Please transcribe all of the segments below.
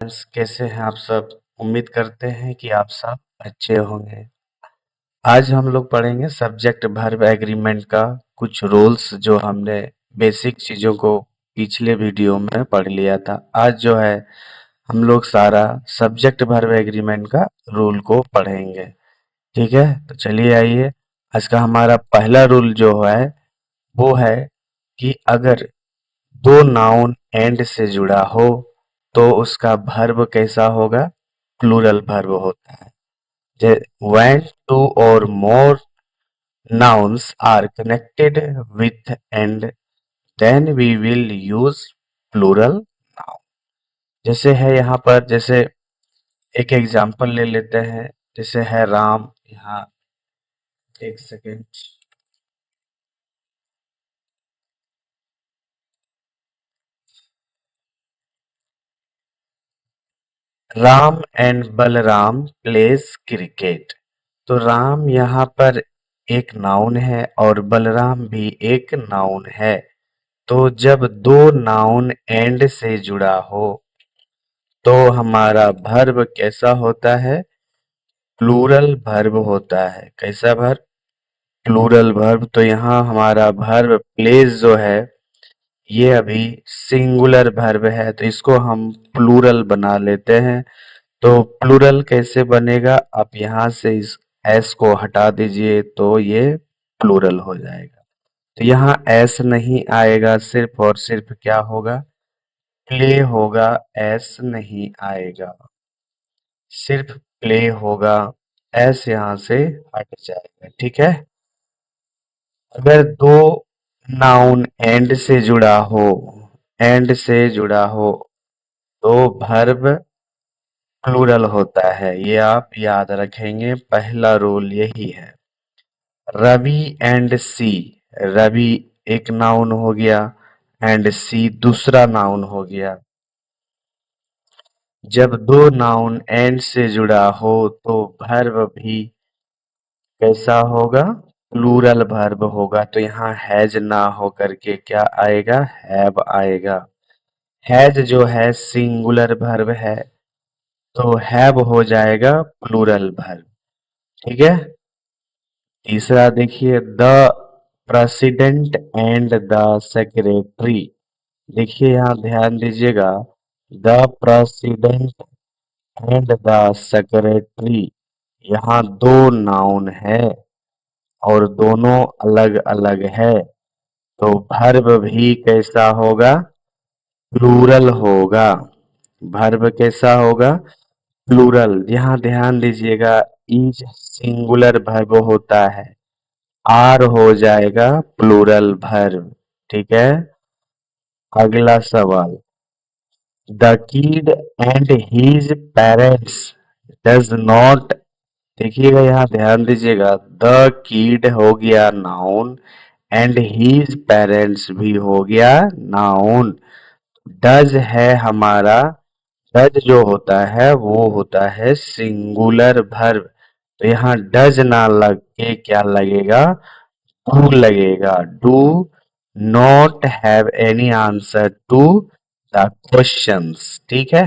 कैसे हैं आप सब? उम्मीद करते हैं कि आप सब अच्छे होंगे। आज हम लोग पढ़ेंगे सब्जेक्ट वर्ब एग्रीमेंट का कुछ रूल्स जो हमने बेसिक चीजों को पिछले वीडियो में पढ़ लिया था। आज जो है हम लोग सारा सब्जेक्ट वर्ब एग्रीमेंट का रूल को पढ़ेंगे। ठीक है, तो चलिए आइए। आज का हमारा पहला रूल जो है वो है कि अगर दो नाउन एंड से जुड़ा हो तो उसका वर्ब कैसा होगा? प्लूरल वर्ब होता है। When two or more nouns are connected with and then we will use plural noun। जैसे है यहाँ पर, जैसे एक एग्जांपल ले लेते हैं। जैसे है राम, यहाँ एक second. Ram and Balram pledge cricket. तो राम यहाँ पर एक नाउन है और बलराम भी एक नाउन है। तो जब दो नाउन एंड से जुड़ा हो तो हमारा वर्ब कैसा होता है? प्लूरल वर्ब होता है। कैसा वर्ब? Plural verb. तो यहाँ हमारा वर्ब प्लेस जो है ये अभी सिंगुलर वर्ब है, तो इसको हम प्लूरल बना लेते हैं। तो प्लूरल कैसे बनेगा? आप यहाँ से इस एस को हटा दीजिए तो ये प्लूरल हो जाएगा। तो यहाँ एस नहीं आएगा, सिर्फ और सिर्फ क्या होगा? प्ले होगा, एस नहीं आएगा, सिर्फ प्ले होगा। एस यहाँ से हट जाएगा। ठीक है। अगर दो नाउन एंड से जुड़ा हो, एंड से जुड़ा हो तो वर्ब प्लूरल होता है। ये आप याद रखेंगे, पहला रूल यही है। रवि एंड सी। रवि एक नाउन हो गया एंड सी दूसरा नाउन हो गया। जब दो नाउन एंड से जुड़ा हो तो वर्ब भी कैसा होगा? प्लूरल वर्ब होगा। तो यहाँ हैज ना हो करके क्या आएगा? हैव आएगा। हैज जो है सिंगुलर वर्ब है, तो हैव हो जाएगा प्लूरल वर्ब। ठीक है। तीसरा देखिए, the president and the secretary. देखिए यहाँ ध्यान दीजिएगा, the president and the secretary, यहाँ दो नाउन है और दोनों अलग अलग है। तो वर्ब भी कैसा होगा? प्लूरल होगा। वर्ब कैसा होगा? प्लूरल। यहाँ ध्यान दीजिएगा, ईच सिंगुलर वर्ब होता है, आर हो जाएगा प्लूरल वर्ब। ठीक है। अगला सवाल, the kid and his parents does not. देखिएगा यहाँ ध्यान दीजिएगा, द किड हो गया नाउन एंड हीज पेरेंट्स भी हो गया नाउन। डज है हमारा, डज जो होता है वो होता है सिंगुलर वर्ब। तो यहाँ डज ना लग के क्या लगेगा? डू लगेगा। Do not have any answer to the questions. ठीक है।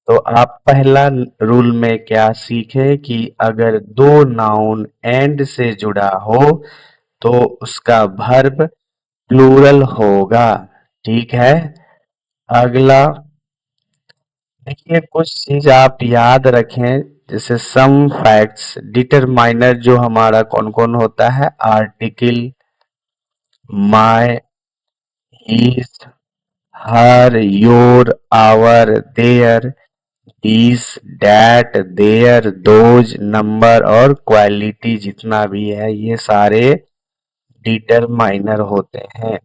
तो आप पहला रूल में क्या सीखे कि अगर दो नाउन एंड से जुड़ा हो तो उसका वर्ब प्लूरल होगा। ठीक है। अगला देखिए, कुछ चीज आप याद रखें, जैसे सम फैक्ट्स। डिटरमाइनर जो हमारा कौन कौन होता है? Article, my, his, her, your, our, their, this, that, their, those, number और क्वालिटी जितना भी है ये सारे डिटरमाइनर होते हैं।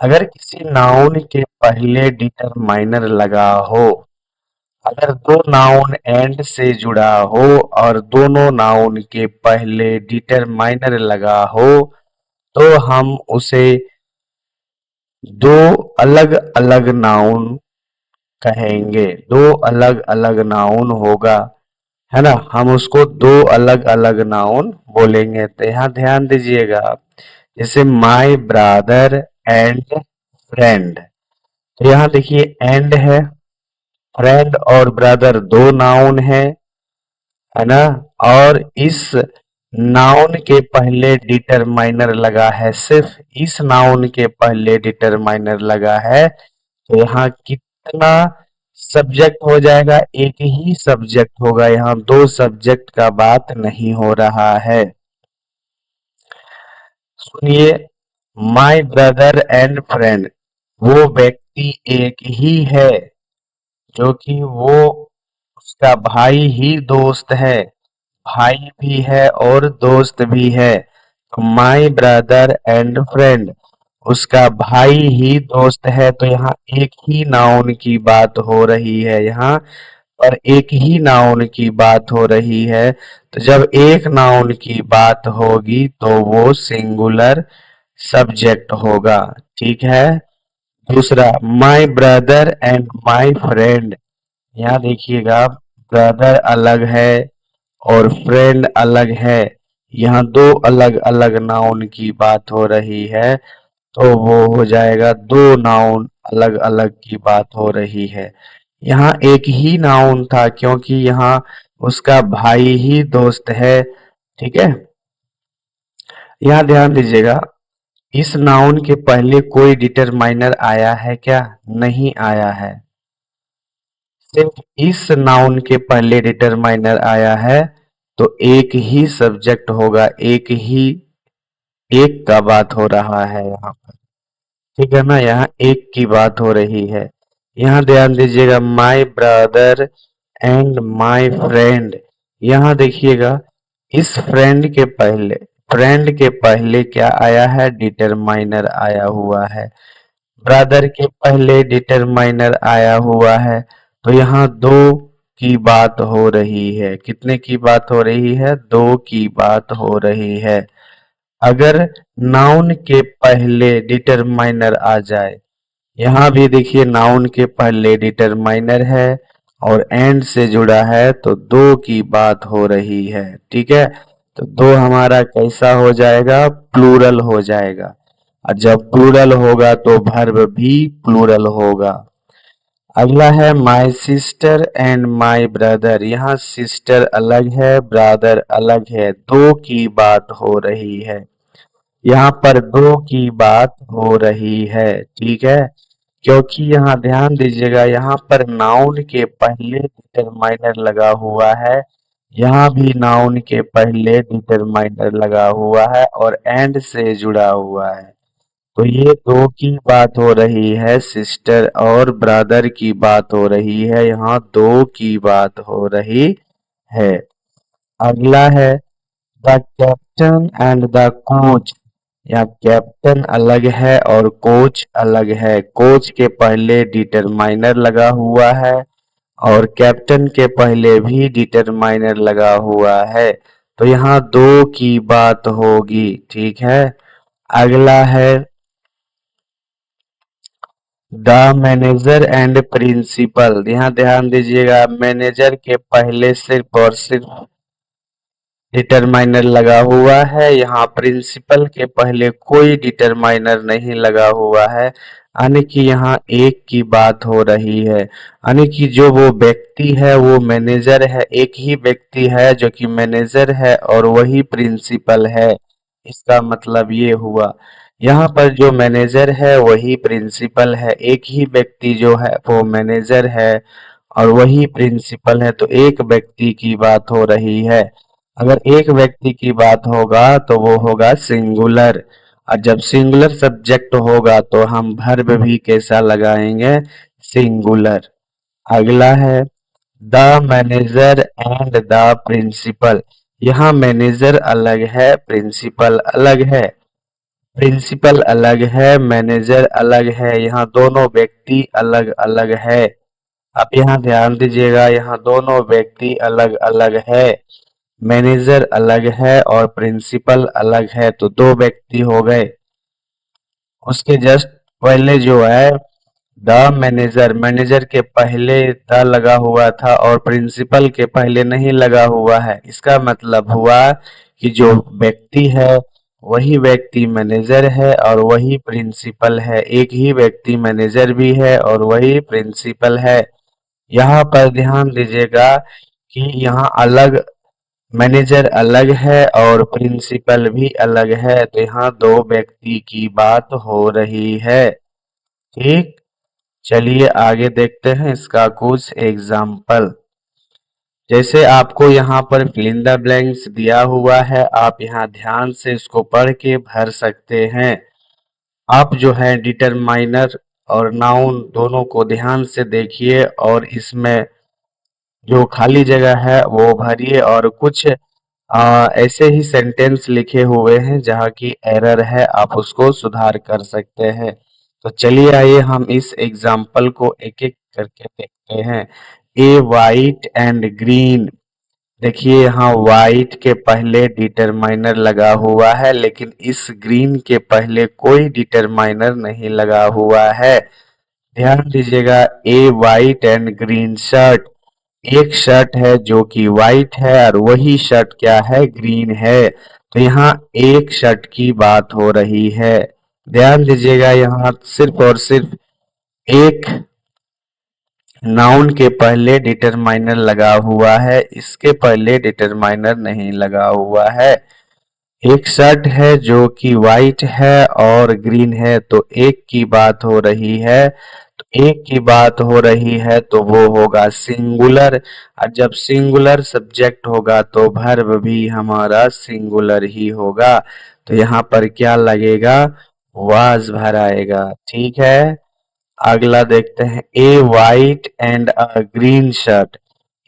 अगर किसी नाउन के पहले डिटरमाइनर लगा हो, अगर दो नाउन एंड से जुड़ा हो और दोनों नाउन के पहले डिटरमाइनर लगा हो तो हम उसे दो अलग अलग नाउन कहेंगे। दो अलग अलग नाउन होगा, है ना? हम उसको दो अलग अलग नाउन बोलेंगे। तो यहाँ ध्यान दीजिएगा, जैसे माई ब्रदर एंड फ्रेंड। तो यहाँ देखिए एंड है, फ्रेंड और ब्रदर दो नाउन है ना। और इस नाउन के पहले डिटरमाइनर लगा है, सिर्फ इस नाउन के पहले डिटरमाइनर लगा है, तो यहाँ कितना सब्जेक्ट हो जाएगा? एक ही सब्जेक्ट होगा, यहाँ दो सब्जेक्ट का बात नहीं हो रहा है। सुनिए, माय ब्रदर एंड फ्रेंड, वो व्यक्ति एक ही है, जो कि वो उसका भाई ही दोस्त है, भाई भी है और दोस्त भी है। तो माय ब्रदर एंड फ्रेंड, उसका भाई ही दोस्त है, तो यहाँ एक ही नाउन की बात हो रही है, यहाँ पर एक ही नाउन की बात हो रही है। तो जब एक नाउन की बात होगी तो वो सिंगुलर सब्जेक्ट होगा, ठीक है। दूसरा, my brother and my friend, यहाँ देखिएगा, ब्रदर अलग है और फ्रेंड अलग है, यहाँ दो अलग अलग नाउन की बात हो रही है, तो वो हो जाएगा दो नाउन अलग अलग की बात हो रही है। यहाँ एक ही नाउन था क्योंकि यहाँ उसका भाई ही दोस्त है, ठीक है। यहाँ ध्यान दीजिएगा, इस नाउन के पहले कोई डिटरमाइनर आया है क्या? नहीं आया है, सिर्फ इस नाउन के पहले डिटरमाइनर आया है, तो एक ही सब्जेक्ट होगा, एक का बात हो रहा है यहाँ पर, ठीक है ना, यहाँ एक की बात हो रही है। यहाँ ध्यान दीजिएगा, my brother and my friend, यहाँ देखिएगा, इस फ्रेंड के पहले क्या आया है? डिटरमाइनर आया हुआ है। ब्रदर के पहले डिटरमाइनर आया हुआ है, तो यहाँ दो की बात हो रही है। कितने की बात हो रही है? दो की बात हो रही है। अगर नाउन के पहले डिटरमाइनर आ जाए, यहाँ भी देखिए नाउन के पहले डिटरमाइनर है और एंड से जुड़ा है, तो दो की बात हो रही है, ठीक है। तो दो हमारा कैसा हो जाएगा? प्लूरल हो जाएगा, और जब प्लूरल होगा तो वर्ब भी प्लूरल होगा। अगला है my sister and my brother, यहाँ सिस्टर अलग है, ब्रदर अलग है, दो की बात हो रही है, यहाँ पर दो की बात हो रही है, ठीक है। क्योंकि यहाँ ध्यान दीजिएगा, यहाँ पर नाउन के पहले डिटरमाइनर लगा हुआ है, यहाँ भी नाउन के पहले डिटरमाइनर लगा हुआ है और एंड से जुड़ा हुआ है, तो ये दो की बात हो रही है, सिस्टर और ब्रदर की बात हो रही है, यहाँ दो की बात हो रही है। अगला है the captain and the coach, यहाँ कैप्टन अलग है और कोच अलग है, कोच के पहले डिटरमाइनर लगा हुआ है और कैप्टन के पहले भी डिटरमाइनर लगा हुआ है, तो यहाँ दो की बात होगी, ठीक है। अगला है द मैनेजर एंड प्रिंसिपल, यहाँ ध्यान दीजिएगा, मैनेजर के पहले सिर्फ और सिर्फ डिटरमाइनर लगा हुआ है, यहाँ प्रिंसिपल के पहले कोई डिटरमाइनर नहीं लगा हुआ है, यानी कि यहाँ एक की बात हो रही है, यानी कि जो वो व्यक्ति है वो मैनेजर है, एक ही व्यक्ति है जो कि मैनेजर है और वही प्रिंसिपल है। इसका मतलब ये हुआ, यहाँ पर जो मैनेजर है वही प्रिंसिपल है, एक ही व्यक्ति जो है वो मैनेजर है और वही प्रिंसिपल है, तो एक व्यक्ति की बात हो रही है। अगर एक व्यक्ति की बात होगा तो वो होगा सिंगुलर, और जब सिंगुलर सब्जेक्ट होगा तो हम वर्ब भी कैसा लगाएंगे? सिंगुलर। अगला है the manager and the principal, यहाँ मैनेजर अलग है, प्रिंसिपल अलग है, प्रिंसिपल अलग है, मैनेजर अलग है, यहाँ दोनों व्यक्ति अलग अलग है। अब यहाँ ध्यान दीजिएगा, यहाँ दोनों व्यक्ति अलग अलग है, मैनेजर अलग है और प्रिंसिपल अलग है, तो दो व्यक्ति हो गए। उसके जस्ट पहले जो है द मैनेजर, मैनेजर के पहले द लगा हुआ था और प्रिंसिपल के पहले नहीं लगा हुआ है, इसका मतलब हुआ कि जो व्यक्ति है वही व्यक्ति मैनेजर है और वही प्रिंसिपल है, एक ही व्यक्ति मैनेजर भी है और वही प्रिंसिपल है। यहाँ पर ध्यान दीजिएगा कि यहाँ अलग मैनेजर अलग है और प्रिंसिपल भी अलग है, तो यहाँ दो व्यक्ति की बात हो रही है। ठीक, चलिए आगे देखते हैं इसका कुछ एग्जाम्पल। जैसे आपको यहाँ पर फिल इन द ब्लैंक्स दिया हुआ है, आप यहाँ ध्यान से इसको पढ़ के भर सकते हैं। आप जो है डिटरमाइनर और नाउन दोनों को ध्यान से देखिए और इसमें जो खाली जगह है वो भरिए और कुछ ऐसे ही सेंटेंस लिखे हुए हैं जहाँ की एरर है, आप उसको सुधार कर सकते हैं। तो चलिए आइए हम इस एग्जाम्पल को एक एक करके देखते हैं। ए वाइट एंड ग्रीन, देखिए यहाँ वाइट के पहले डिटरमाइनर लगा हुआ है, लेकिन इस ग्रीन के पहले कोई डिटरमाइनर नहीं लगा हुआ है। ध्यान दीजिएगा, ए वाइट एंड ग्रीन शर्ट, एक शर्ट है जो कि वाइट है और वही शर्ट क्या है, ग्रीन है। तो यहाँ एक शर्ट की बात हो रही है। ध्यान दीजिएगा, यहाँ सिर्फ और सिर्फ एक नाउन के पहले डिटरमाइनर लगा हुआ है, इसके पहले डिटरमाइनर नहीं लगा हुआ है। एक शर्ट है जो कि वाइट है और ग्रीन है, तो एक की बात हो रही है। तो एक की बात हो रही है तो वो होगा सिंगुलर, और जब सिंगुलर सब्जेक्ट होगा तो वर्ब भी हमारा सिंगुलर ही होगा। तो यहाँ पर क्या लगेगा, वाज भराएगा। ठीक है, अगला देखते हैं। A white and a green shirt,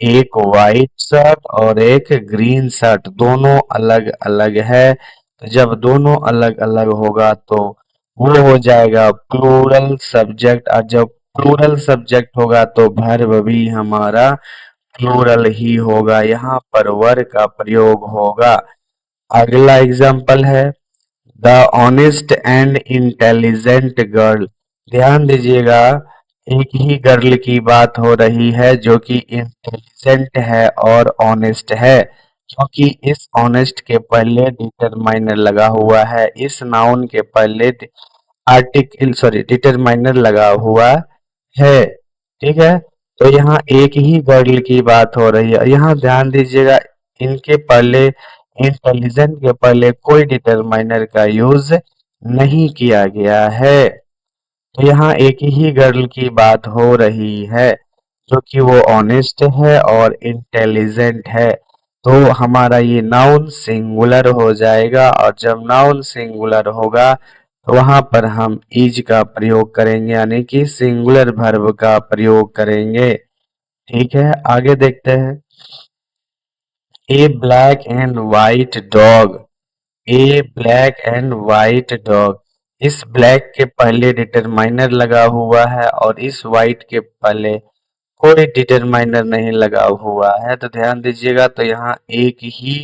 एक वाइट शर्ट और एक ग्रीन शर्ट, दोनों अलग अलग है। तो जब दोनों अलग अलग होगा तो वो हो जाएगा प्लूरल सब्जेक्ट, और जब प्लूरल सब्जेक्ट होगा तो वर्ब भी हमारा प्लूरल ही होगा, यहाँ पर वर का प्रयोग होगा। अगला एग्जाम्पल है the honest and intelligent girl, ध्यान दीजिएगा, एक ही गर्ल की बात हो रही है जो कि इंटेलिजेंट है और ऑनेस्ट है, क्योंकि इस ऑनेस्ट के पहले डिटरमाइनर लगा हुआ है, इस नाउन के पहले आर्टिकल सॉरी डिटरमाइनर लगा हुआ है। ठीक है, तो यहाँ एक ही गर्ल की बात हो रही है। यहाँ ध्यान दीजिएगा, इनके पहले इंटेलिजेंट के पहले कोई डिटरमाइनर का यूज नहीं किया गया है। तो यहाँ एक ही गर्ल की बात हो रही है जो कि वो ऑनेस्ट है और इंटेलिजेंट है। तो हमारा ये नाउन सिंगुलर हो जाएगा, और जब नाउन सिंगुलर होगा तो वहां पर हम इज का प्रयोग करेंगे, यानी कि सिंगुलर वर्ब का प्रयोग करेंगे। ठीक है, आगे देखते हैं। A black and white dog, a black and white dog, इस ब्लैक के पहले डिटरमाइनर लगा हुआ है और इस व्हाइट के पहले कोई डिटरमाइनर नहीं लगा हुआ है। तो ध्यान दीजिएगा, तो यहाँ एक ही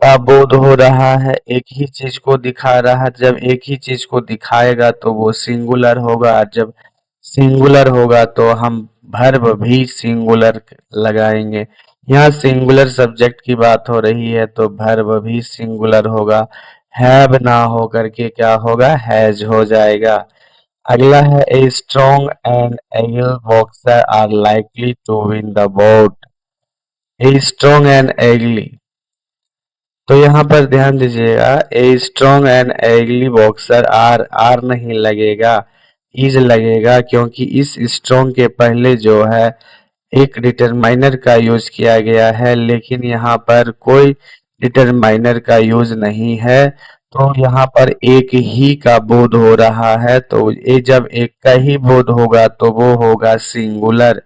का बोध हो रहा है, एक ही चीज को दिखा रहा है। जब एक ही चीज को दिखाएगा तो वो सिंगुलर होगा, और जब सिंगुलर होगा तो हम वर्ब भी सिंगुलर लगाएंगे। यहाँ सिंगुलर सब्जेक्ट की बात हो रही है तो वर्ब भी सिंगुलर होगा, हैव ना हो करके क्या होगा, हैज हो जाएगा। अगला है a strong and ugly boxer are likely to win the bout, a strong and ugly, तो यहाँ पर ध्यान दीजिएगा, a strong and ugly boxer, are नहीं लगेगा, इज लगेगा, क्योंकि इस स्ट्रॉन्ग के पहले जो है एक डिटरमाइनर का यूज किया गया है, लेकिन यहाँ पर कोई डिटरमाइनर का यूज नहीं है। तो यहाँ पर एक ही का बोध हो रहा है, तो ये जब एक का ही बोध होगा तो वो होगा सिंगुलर,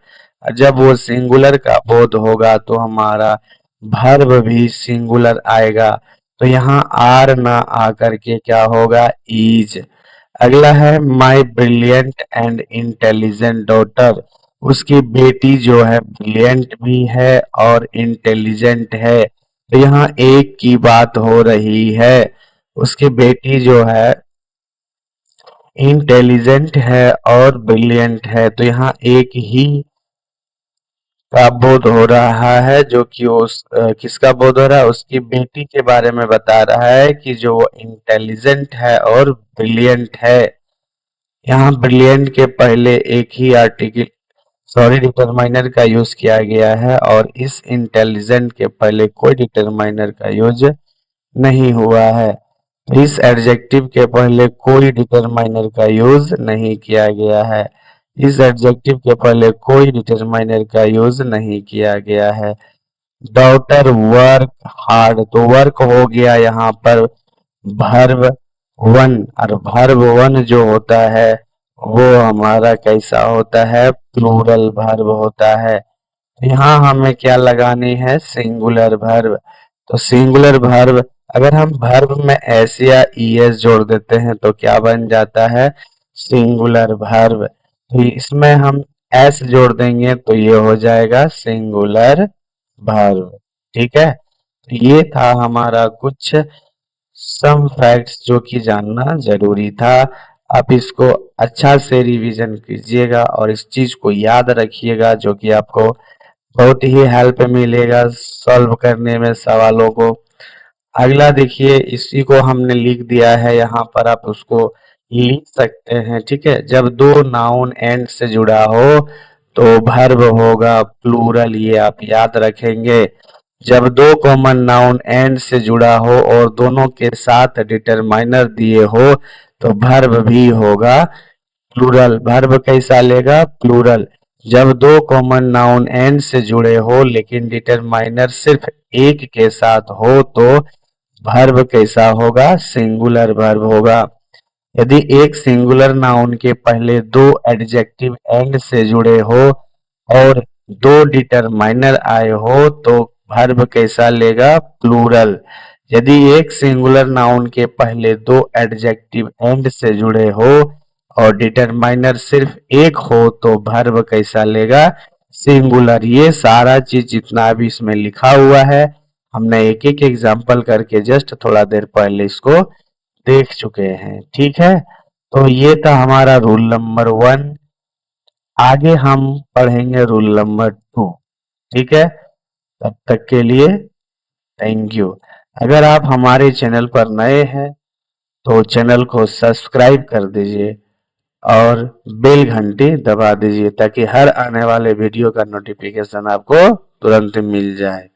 जब वो सिंगुलर का बोध होगा तो हमारा वर्ब भी सिंगुलर आएगा। तो यहाँ आर ना आकर के क्या होगा, इज। अगला है माई ब्रिलियंट एंड इंटेलिजेंट डॉटर, उसकी बेटी जो है ब्रिलियंट भी है और इंटेलिजेंट है। तो यहाँ एक की बात हो रही है, उसकी बेटी जो है इंटेलिजेंट है और ब्रिलियंट है। तो यहाँ एक ही का बोध हो रहा है, जो कि उस किसका बोध हो रहा है, उसकी बेटी के बारे में बता रहा है कि जो वो इंटेलिजेंट है और ब्रिलियंट है। यहाँ ब्रिलियंट के पहले एक ही आर्टिकल सॉरी डिटरमाइनर का यूज किया गया है और इस इंटेलिजेंट के पहले कोई डिटरमाइनर का यूज नहीं हुआ है। इस एडजेक्टिव के पहले कोई डिटरमाइनर का यूज नहीं किया गया है। इस एडजेक्टिव के पहले कोई डिटरमाइनर का यूज नहीं किया गया है। डॉटर वर्क हार्ड, तो वर्क हो गया यहाँ पर वर्ब वन, और वर्ब वन जो होता है वो हमारा कैसा होता है, प्लूरल वर्ब होता है। यहाँ हमें क्या लगानी है, सिंगुलर वर्ब। तो सिंगुलर वर्ब, अगर हम वर्ब में एस या ईएस जोड़ देते हैं तो क्या बन जाता है, सिंगुलर वर्ब। तो इसमें हम एस जोड़ देंगे तो ये हो जाएगा सिंगुलर वर्ब। ठीक है, तो ये था हमारा कुछ सम फैक्ट्स जो कि जानना जरूरी था। आप इसको अच्छा से रिवीजन कीजिएगा और इस चीज को याद रखिएगा, जो कि आपको बहुत ही हेल्प मिलेगा सॉल्व करने में सवालों को। अगला देखिए, इसी को हमने लिख दिया है यहाँ पर, आप उसको लिख सकते हैं। ठीक है, जब दो नाउन एंड से जुड़ा हो तो वर्ब होगा प्लूरल, ये आप याद रखेंगे। जब दो कॉमन नाउन एंड से जुड़ा हो और दोनों के साथ डिटरमाइनर दिए हो तो वर्ब भी होगा प्लूरल। वर्ब कैसा लेगा, प्लूरल। जब दो कॉमन नाउन एंड से जुड़े हो लेकिन डिटरमाइनर सिर्फ एक के साथ हो तो वर्ब कैसा होगा, सिंगुलर वर्ब होगा। यदि एक सिंगुलर नाउन के पहले दो एडजेक्टिव एंड से जुड़े हो और दो डिटरमाइनर आए हो तो वर्ब कैसा लेगा, प्लूरल। यदि एक सिंगुलर नाउन के पहले दो एडजेक्टिव एंड से जुड़े हो और डिटरमाइनर सिर्फ एक हो तो वर्ब कैसा लेगा, सिंगुलर। ये सारा चीज जितना भी इसमें लिखा हुआ है हमने एक एक एग्जाम्पल करके जस्ट थोड़ा देर पहले इसको देख चुके हैं। ठीक है, तो ये था हमारा रूल नंबर 1। आगे हम पढ़ेंगे रूल नंबर 2। ठीक है, तब तक के लिए थैंक यू। अगर आप हमारे चैनल पर नए हैं तो चैनल को सब्सक्राइब कर दीजिए और बेल घंटी दबा दीजिए ताकि हर आने वाले वीडियो का नोटिफिकेशन आपको तुरंत मिल जाए।